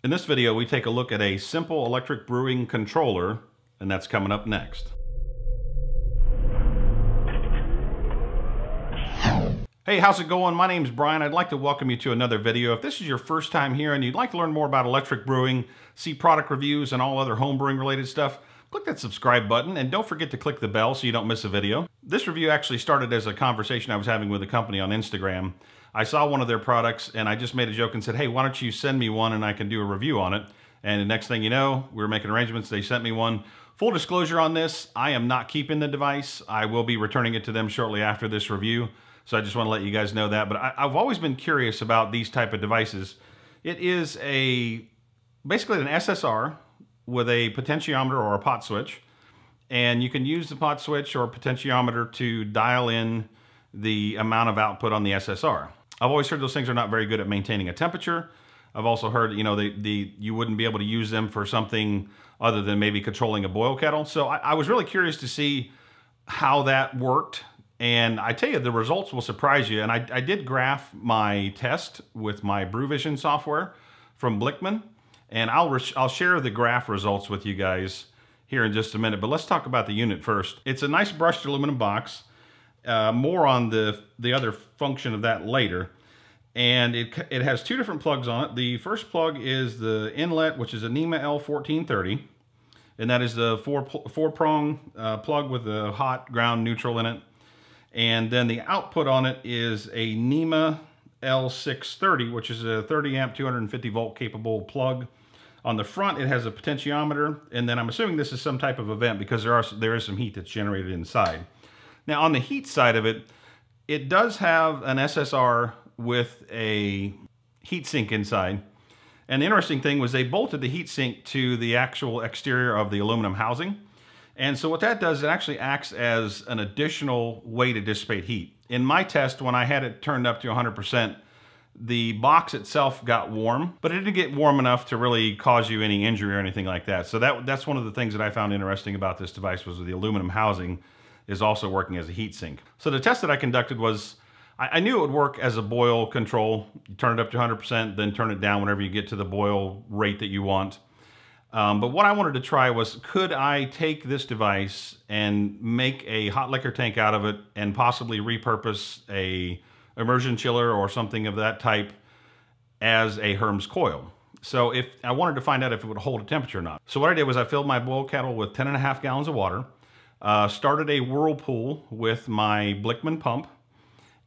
In this video, we take a look at a simple electric brewing controller, and that's coming up next. Hey, how's it going? My name's Brian. I'd like to welcome you to another video. If this is your first time here and you'd like to learn more about electric brewing, see product reviews and all other homebrewing related stuff, click that subscribe button and don't forget to click the bell so you don't miss a video. This review actually started as a conversation I was having with a company on Instagram. I saw one of their products and I just made a joke and said, hey, why don't you send me one and I can do a review on it. And the next thing you know, we were making arrangements. They sent me one. Full disclosure on this, I am not keeping the device. I will be returning it to them shortly after this review. So I just want to let you guys know that. But I've always been curious about these type of devices. It is basically an SSR with a potentiometer or a pot switch. And you can use the pot switch or potentiometer to dial in the amount of output on the SSR. I've always heard those things are not very good at maintaining a temperature. I've also heard, you know, you wouldn't be able to use them for something other than maybe controlling a boil kettle. So I was really curious to see how that worked. And I tell you, the results will surprise you. And I did graph my test with my BrewVision software from Blickman. And I'll share the graph results with you guys here in just a minute. But let's talk about the unit first. It's a nice brushed aluminum box. More on the other function of that later. And it has two different plugs on it. The first plug is the inlet, which is a NEMA L1430. And that is the four-prong plug with the hot, ground, neutral in it. And then the output on it is a NEMA L630, which is a 30 amp, 250 volt capable plug. On the front, it has a potentiometer. And then I'm assuming this is some type of a vent because there is some heat that's generated inside. Now on the heat side of it, it does have an SSR with a heatsink inside. And the interesting thing was they bolted the heatsink to the actual exterior of the aluminum housing. And so what that does, it actually acts as an additional way to dissipate heat. In my test, when I had it turned up to 100%, the box itself got warm, but it didn't get warm enough to really cause you any injury or anything like that. So that's one of the things that I found interesting about this device was the aluminum housing is also working as a heat sink. So the test that I conducted was, I knew it would work as a boil control. You turn it up to 100%, then turn it down whenever you get to the boil rate that you want. But what I wanted to try was, could I take this device and make a hot liquor tank out of it and possibly repurpose a immersion chiller or something of that type as a Herms coil? So if I wanted to find out if it would hold a temperature or not. So what I did was I filled my boil kettle with 10.5 gallons of water, started a whirlpool with my Blickman pump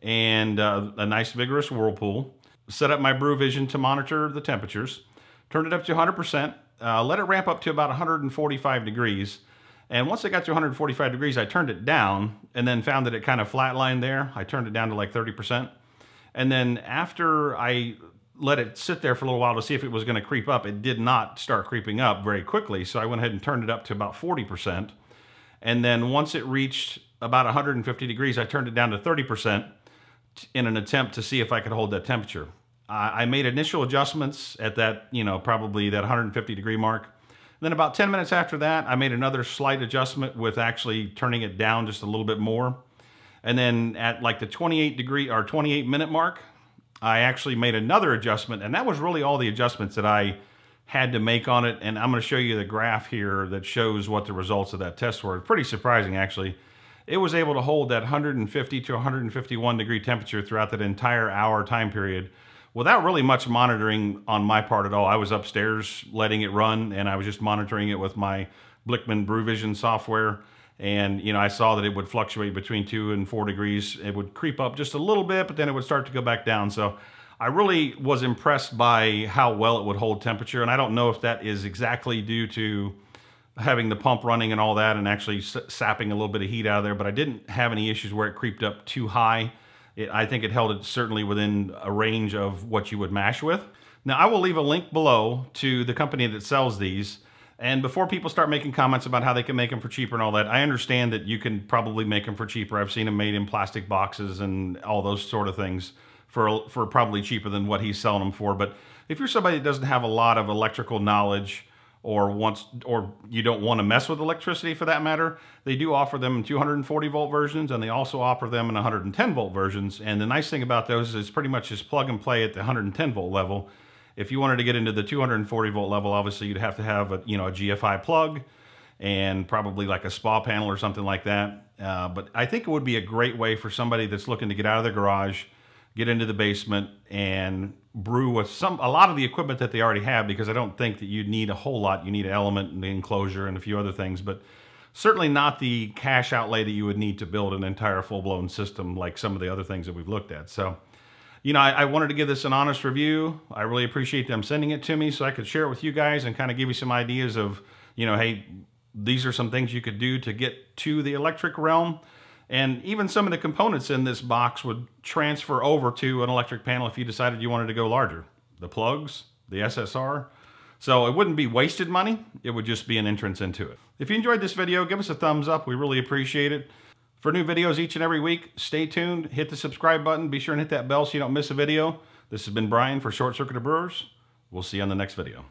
and a nice vigorous whirlpool, set up my BrewVision to monitor the temperatures, turned it up to 100%, let it ramp up to about 145 degrees. And once it got to 145 degrees, I turned it down and then found that it kind of flatlined there. I turned it down to like 30%. And then after I let it sit there for a little while to see if it was going to creep up, it did not start creeping up very quickly. So I went ahead and turned it up to about 40%. And then once it reached about 150 degrees, I turned it down to 30% in an attempt to see if I could hold that temperature. I made initial adjustments at that, probably that 150 degree mark. Then about 10 minutes after that, I made another slight adjustment with actually turning it down just a little bit more. And then at like the 28 minute mark, I actually made another adjustment, and that was really all the adjustments that I had to make on it. And I'm going to show you the graph here that shows what the results of that test were. Pretty surprising, actually. It was able to hold that 150 to 151 degree temperature throughout that entire hour time period without really much monitoring on my part at all. I was upstairs letting it run, and I was just monitoring it with my Blickman BrewVision software. And, I saw that it would fluctuate between 2 and 4 degrees. It would creep up just a little bit, but then it would start to go back down. So I really was impressed by how well it would hold temperature. And I don't know if that is exactly due to having the pump running and all that and actually sapping a little bit of heat out of there, but I didn't have any issues where it creeped up too high. I think it held it certainly within a range of what you would mash with. Now, I will leave a link below to the company that sells these. And before people start making comments about how they can make them for cheaper and all that, I understand that you can probably make them for cheaper. I've seen them made in plastic boxes and all those sort of things for probably cheaper than what he's selling them for. But if you're somebody that doesn't have a lot of electrical knowledge or you don't want to mess with electricity for that matter, they do offer them in 240 volt versions, and they also offer them in 110 volt versions. And the nice thing about those is it's pretty much just plug and play at the 110 volt level. If you wanted to get into the 240 volt level, obviously you'd have to have a, you know, a GFI plug and probably like a spa panel or something like that. But I think it would be a great way for somebody that's looking to get out of their garage, get into the basement, and brew with a lot of the equipment that they already have, because I don't think that you'd need a whole lot. You need an element and the enclosure and a few other things, but certainly not the cash outlay that you would need to build an entire full-blown system like some of the other things that we've looked at. So, you know, I wanted to give this an honest review. I really appreciate them sending it to me so I could share it with you guys and kind of give you some ideas of, you know, hey, these are some things you could do to get to the electric realm. And even some of the components in this box would transfer over to an electric panel if you decided you wanted to go larger. The plugs, the SSR. So it wouldn't be wasted money. It would just be an entrance into it. If you enjoyed this video, give us a thumbs up. We really appreciate it. For new videos each and every week, stay tuned. Hit the subscribe button. Be sure and hit that bell so you don't miss a video. This has been Brian for Short Circuited Brewers. We'll see you on the next video.